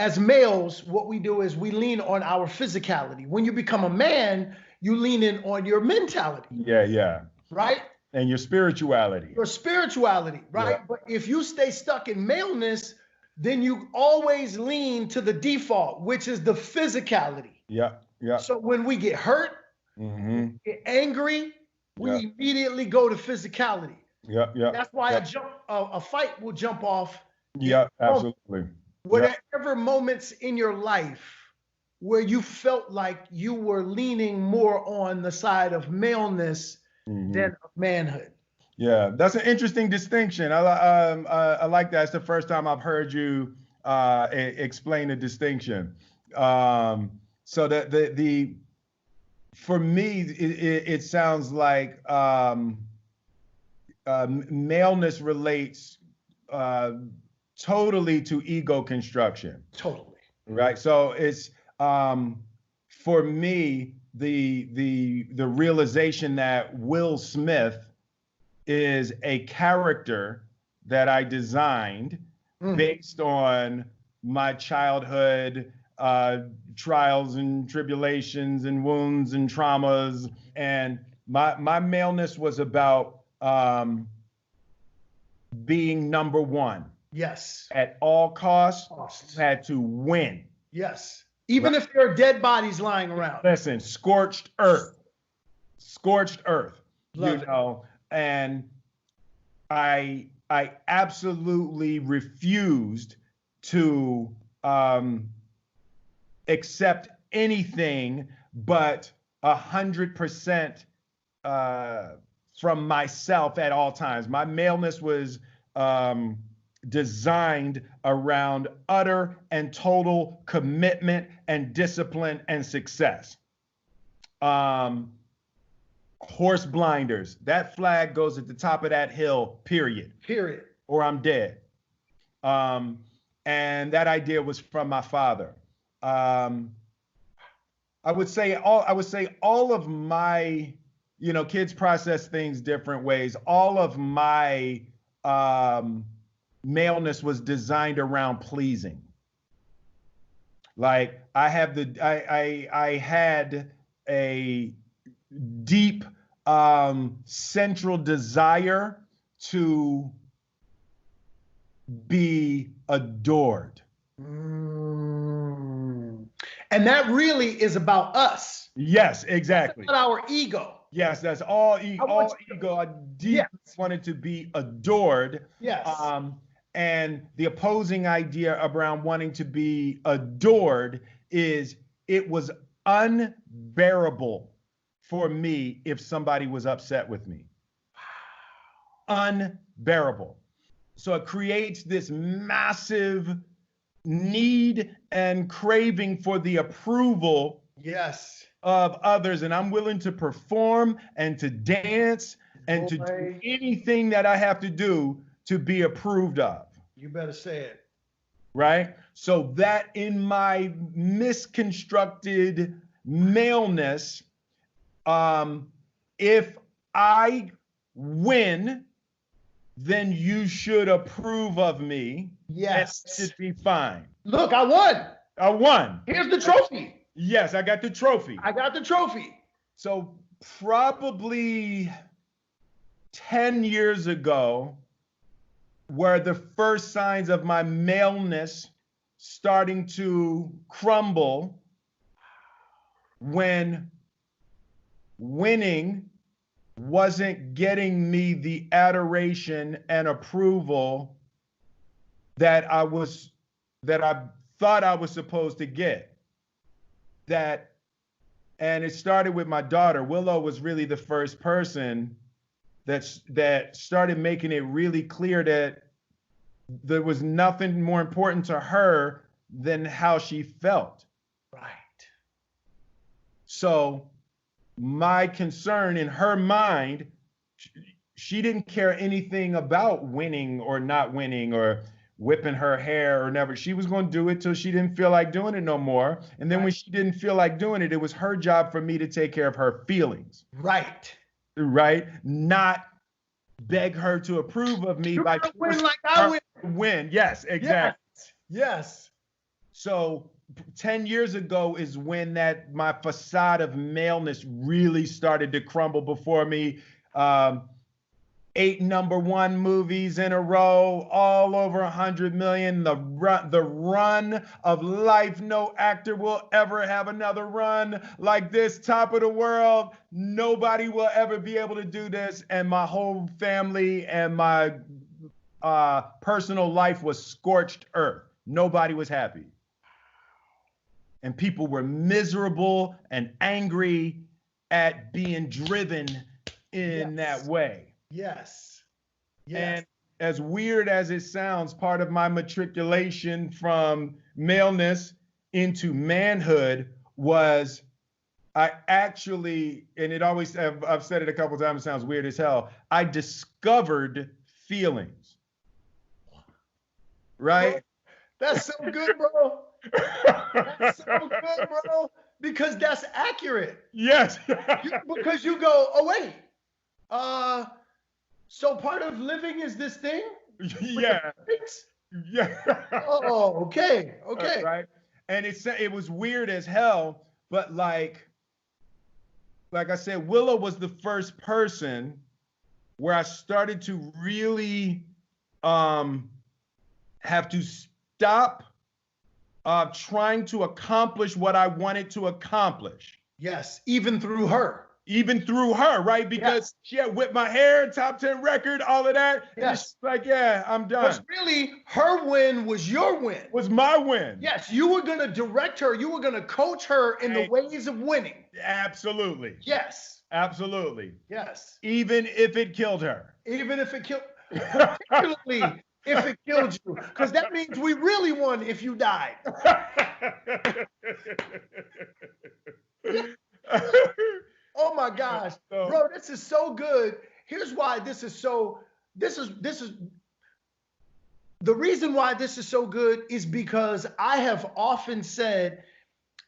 as males, what we do is we lean on our physicality. When you become a man, you lean in on your mentality. Yeah, yeah. Right? And your spirituality. Your spirituality, right? Yeah. But if you stay stuck in maleness, then you always lean to the default, which is the physicality. Yeah, yeah. So when we get hurt, get angry, we immediately go to physicality. Yeah, yeah. That's why a fight will jump off. Yeah, absolutely. Were there ever moments in your life where you felt like you were leaning more on the side of maleness than of manhood? Yeah, that's an interesting distinction. I like that. It's the first time I've heard you explain the distinction. So that for me, it sounds like maleness relates totally to ego construction. Totally. Right. So it's for me the realization that Will Smith is a character that I designed based on my childhood trials and tribulations and wounds and traumas. And my maleness was about being number one. Yes. At all costs, had to win. Yes. Even if there are dead bodies lying around. Listen, scorched earth. Scorched earth. You know, and I absolutely refused to accept anything but 100% from myself at all times. My maleness was designed around utter and total commitment and discipline and success. Horse blinders. That flag goes at the top of that hill, period. Period. Or I'm dead. And that idea was from my father. I would say all of my, you know, kids process things different ways. All of my maleness was designed around pleasing. Like I had a deep central desire to be adored. And that really is about us. Yes, exactly. That's not our ego. Yes, that's all ego. I deeply wanted to be adored. Yes. And the opposing idea around wanting to be adored is it was unbearable for me if somebody was upset with me. Unbearable. So it creates this massive need and craving for the approval of others. And I'm willing to perform and to dance and to do anything that I have to do to be approved of. You better say it. Right? So that in my misconstructed maleness, if I win, then you should approve of me. Yes. It should be fine. Look, I won. I won. Here's the trophy. Yes, I got the trophy. I got the trophy. So probably 10 years ago were the first signs of my maleness starting to crumble when winning wasn't getting me the adoration and approval that I thought I was supposed to get. And it started with my daughter. Willow was really the first person that started making it really clear that there was nothing more important to her than how she felt. Right. So my concern in her mind, she didn't care anything about winning or not winning or whipping her hair or never. She was going to do it till she didn't feel like doing it no more. And then when she didn't feel like doing it, it was her job for me to take care of her feelings. Right. Right? Not beg her to approve of me by win like I win. Yes, exactly. Yes. So 10 years ago is when my facade of maleness really started to crumble before me. 8 #1 movies in a row, all over 100 million. The run of life. No actor will ever have another run like this. Top of the world. Nobody will ever be able to do this. And my whole family and my personal life was scorched earth. Nobody was happy. And people were miserable and angry at being driven in that way. Yes. And as weird as it sounds, part of my matriculation from maleness into manhood was I actually, and it always, I've said it a couple times, it sounds weird as hell, I discovered feelings. Right? That's so good, bro. That's so good, bro. Because that's accurate. Yes. Because you go, oh wait, so part of living is this thing? Yeah. Yeah. Oh, okay. Okay. Right. And it was weird as hell, but like I said, Willow was the first person where I started to really have to stop trying to accomplish what I wanted to accomplish. Yes, even through her. Even through her, right? Because she had whipped my hair, top 10 record, all of that. Yes. She's like, yeah, I'm done. But really, her win was your win. Was my win. Yes, you were going to direct her. You were going to coach her in the ways of winning. Absolutely. Yes. Absolutely. Yes. Even if it killed her. Even if it killed, particularly if it killed you, because that means we really won if you died. Oh my gosh, bro, this is so good. Here's why this is the reason why this is so good is because I have often said,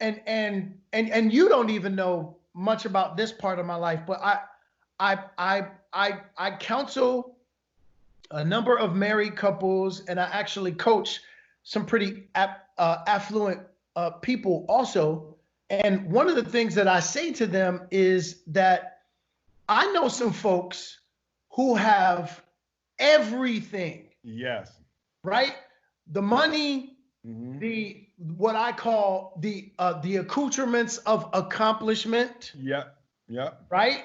and you don't even know much about this part of my life, but I counsel a number of married couples, and I actually coach some pretty affluent people also. And one of the things that I say to them is that I know some folks who have everything. Yes. Right? The money, the what I call the accoutrements of accomplishment. Yeah. Yeah. Right?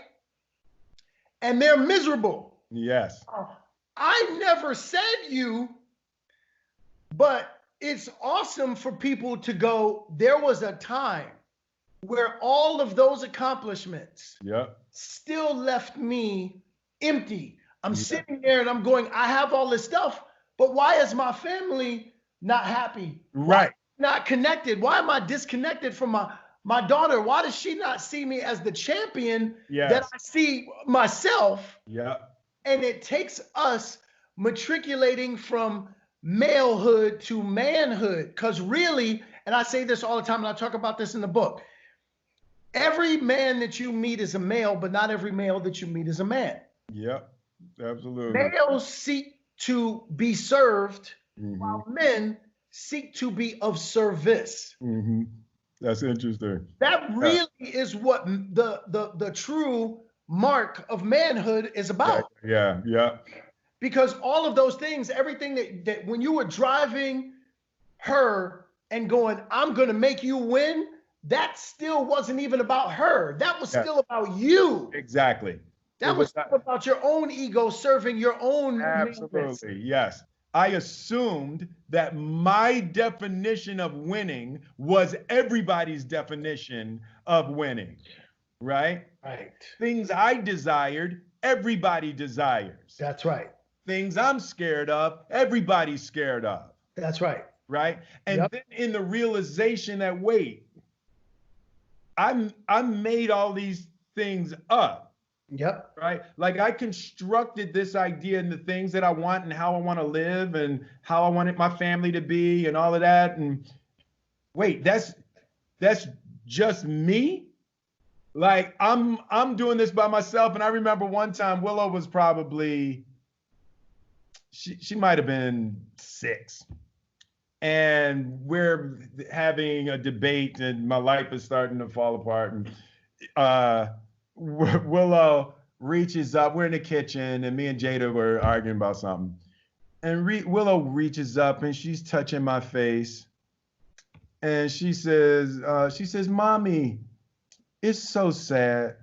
And they're miserable. Yes. I never said you, but it's awesome for people to go, there was a time where all of those accomplishments still left me empty. I'm sitting there and I'm going, I have all this stuff, but why is my family not happy? Right. Not connected? Why am I disconnected from my daughter? Why does she not see me as the champion that I see myself? Yeah. And it takes us matriculating from malehood to manhood. Because really, and I say this all the time, and I talk about this in the book, every man that you meet is a male, but not every male that you meet is a man. Yep, absolutely. Males seek to be served, while men seek to be of service. That's interesting. That really is what the true mark of manhood is about. Yeah. Because all of those things, everything that when you were driving her and going, I'm going to make you win, that still wasn't even about her. That was still about you. Exactly. That was about your own ego serving your own. Absolutely. Yes. I assumed that my definition of winning was everybody's definition of winning. Right? Right. Things I desired, everybody desires. That's right. Things I'm scared of, everybody's scared of. That's right. Right? And then in the realization that, wait, I made all these things up. Yep. Right? Like I constructed this idea and the things that I want and how I want to live and how I wanted my family to be and all of that. And wait, that's just me? Like I'm doing this by myself. And I remember one time Willow was probably, she might have been 6. and we're having a debate, and my life is starting to fall apart. And Willow reaches up. We're in the kitchen, and me and Jada were arguing about something. And Willow reaches up, and she's touching my face, and she says, "Mommy, it's so sad."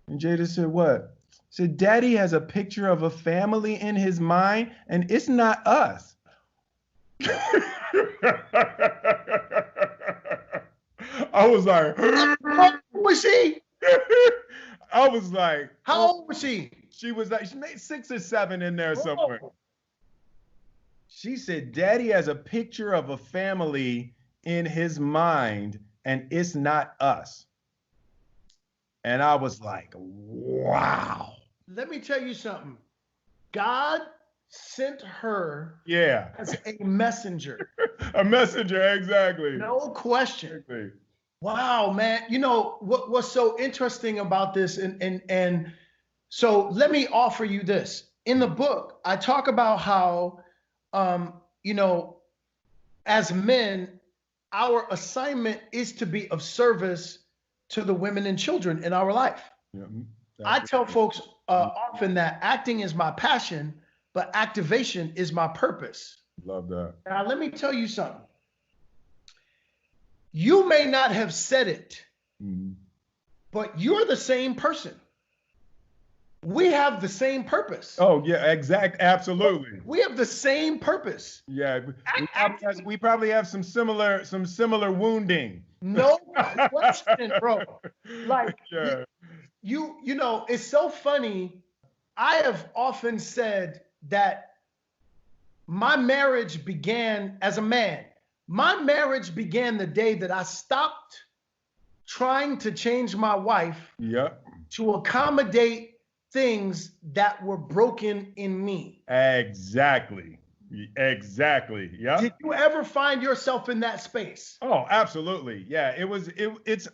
And Jada said, "What?" Said, "Daddy has a picture of a family in his mind, and it's not us." I was like, how old was she? I was like, how old was she? She was like, she made 6 or 7 in there somewhere. She said, "Daddy has a picture of a family in his mind, and it's not us." And I was like, wow. Let me tell you something. God sent her as a messenger. A messenger, exactly. No question. Exactly. Wow, man. You know what's so interesting about this, and so let me offer you this. In the book, I talk about how you know, as men, our assignment is to be of service to the women and children in our life. Yeah, I tell folks often that acting is my passion, but activation is my purpose. Love that. Now, let me tell you something. You may not have said it, but you're the same person. We have the same purpose. Oh, yeah, absolutely. We have the same purpose. Yeah, we probably have some similar wounding. No question, bro. Like, you know, it's so funny. I have often said that my marriage began as a man. My marriage began the day that I stopped trying to change my wife to accommodate things that were broken in me. Exactly. Yeah. Did you ever find yourself in that space? Oh, absolutely. Yeah. It's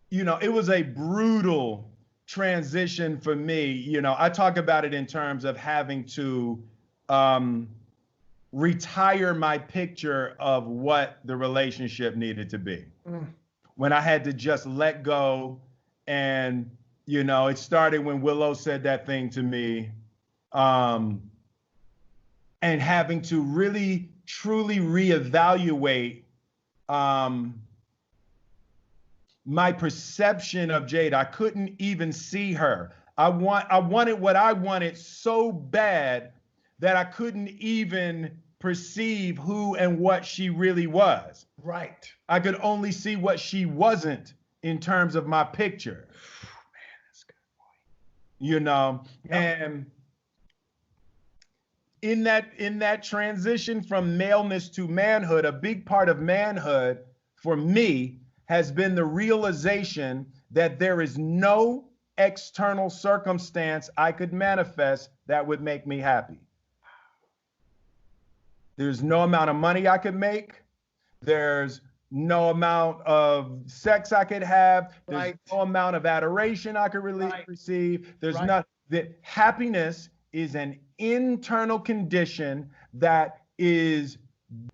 you know, it was a brutal transition for me. You know, I talk about it in terms of having to retire my picture of what the relationship needed to be. When I had to just let go. And, you know, it started when Willow said that thing to me. And having to really, truly reevaluate my perception of Jade. I couldn't even see her. I wanted what I wanted so bad that I couldn't even perceive who and what she really was. Right. I could only see what she wasn't in terms of my picture. Man, that's good, boy. You know, and in that transition from maleness to manhood, a big part of manhood for me has been the realization that there is no external circumstance I could manifest that would make me happy. There's no amount of money I could make. There's no amount of sex I could have. There's no amount of adoration I could really receive. There's not that happiness is an internal condition that is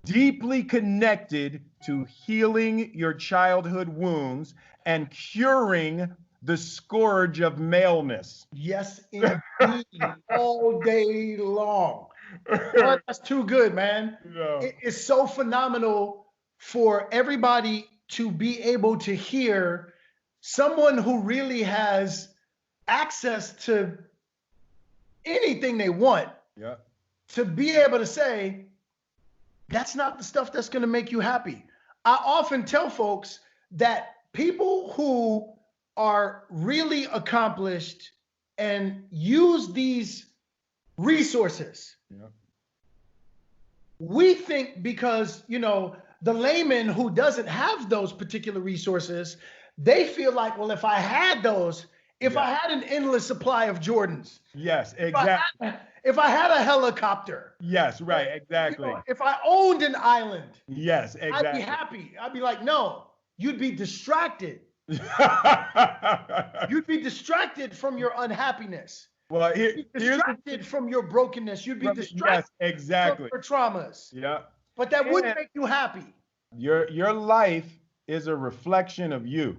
deeply connected to healing your childhood wounds and curing the scourge of maleness. Yes, indeed, all day long. Oh, that's too good, man. Yeah. It's so phenomenal for everybody to be able to hear someone who really has access to anything they want, to be able to say, that's not the stuff that's going to make you happy. I often tell folks that people who are really accomplished and use these resources, we think because, you know, the layman who doesn't have those particular resources, they feel like, well, if I had those, if I had an endless supply of Jordans. Yes, exactly. If I had a helicopter. Yes, right, exactly. You know, if I owned an island. Yes, exactly. I'd be happy. I'd be like, no, you'd be distracted. You'd be distracted from your unhappiness. Well, You'd be distracted from your brokenness. You'd be distracted from your traumas. Yeah. But that wouldn't make you happy. Your life is a reflection of you,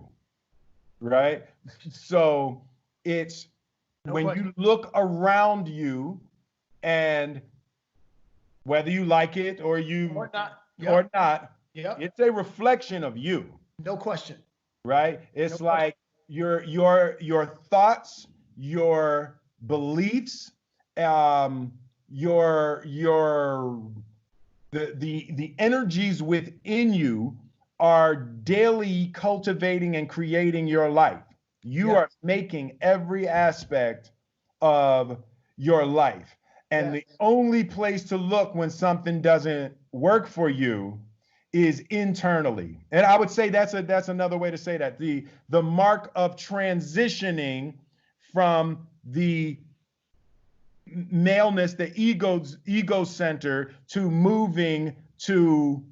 right? So it's when you look around you, and whether you like it or not, it's a reflection of you. No question. Right? It's like your thoughts, your beliefs, the energies within you are daily cultivating and creating your life. You are making every aspect of your life. And the only place to look when something doesn't work for you is internally. And I would say that's another way to say that. The mark of transitioning from the maleness, the ego center, to moving to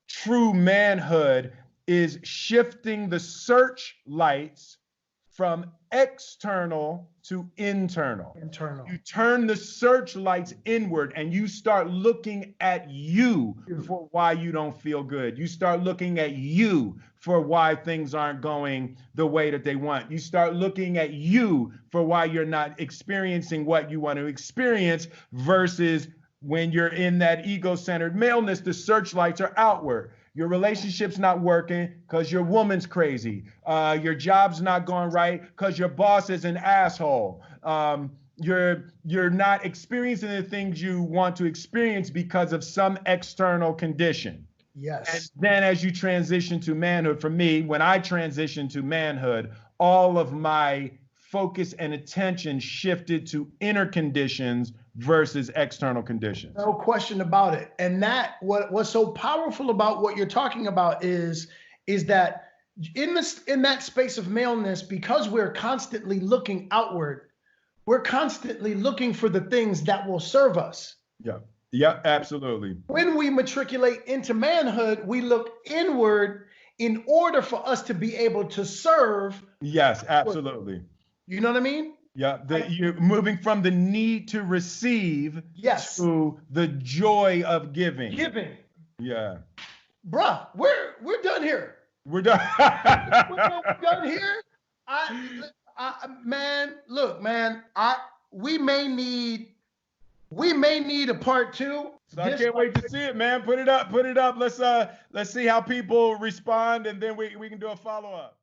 true manhood is shifting the searchlights from external to internal. You turn the searchlights inward and you start looking at you for why you don't feel good. You start looking at you for why things aren't going the way that they want. You start looking at you for why you're not experiencing what you want to experience, versus when you're in that ego-centered maleness, the searchlights are outward. Your relationship's not working because your woman's crazy. Your job's not going right because your boss is an asshole. You're not experiencing the things you want to experience because of some external condition. Yes. And then as you transition to manhood, for me, when I transitioned to manhood, all of my focus and attention shifted to inner conditions versus external conditions. No question about it. And that what's so powerful about what you're talking about is that in that space of maleness, because we're constantly looking outward, we're constantly looking for the things that will serve us. Yeah, absolutely. When we matriculate into manhood, we look inward in order for us to be able to serve. Yes, absolutely. You know what I mean? Yeah, you're moving from the need to receive to the joy of giving. Yeah. Bruh, we're done here. We're done. We're done here. Man, look, man, we may need a part 2. So I can't wait to see it, man. Put it up. Let's see how people respond, and then we can do a follow-up.